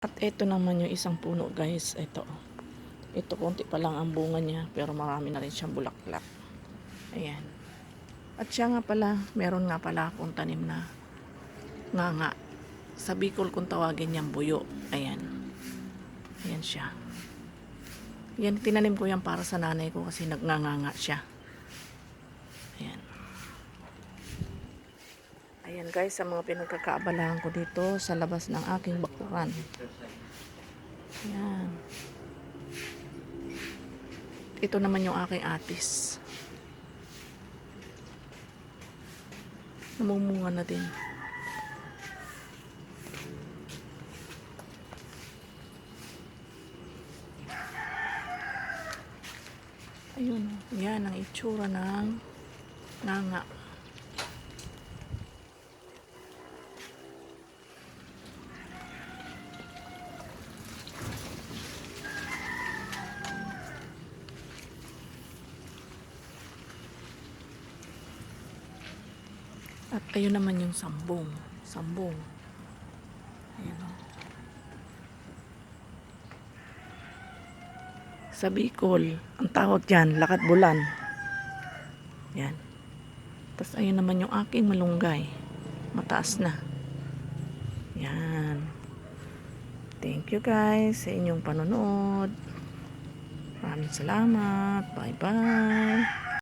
At ito naman yung isang puno guys, ito konti pa lang ang bunga niya pero marami na rin siyang bulaklak. Ayan. At siya nga pala, meron nga pala akong tanim na nga sa Bicol kung tawagin niyang buyo. Ayan. Ayan siya. Yan, tinanim ko yan para sa nanay ko kasi nagnanganga siya. Ayan. Ayan guys, sa mga pinagkakaabalahan ko dito sa labas ng aking bakuran. Ayan. Ito naman yung aking atis. Namumunga na din. Ayun, yan ang itsura ng nganga. At ayun naman yung sambong. Sambong. Ayan o. Sa Bicol, ang tawag dyan, lakat bulan. Yan. Tapos ayun naman yung aking malunggay. Mataas na. Yan. Thank you guys sa inyong panonood. Maraming salamat. Bye bye.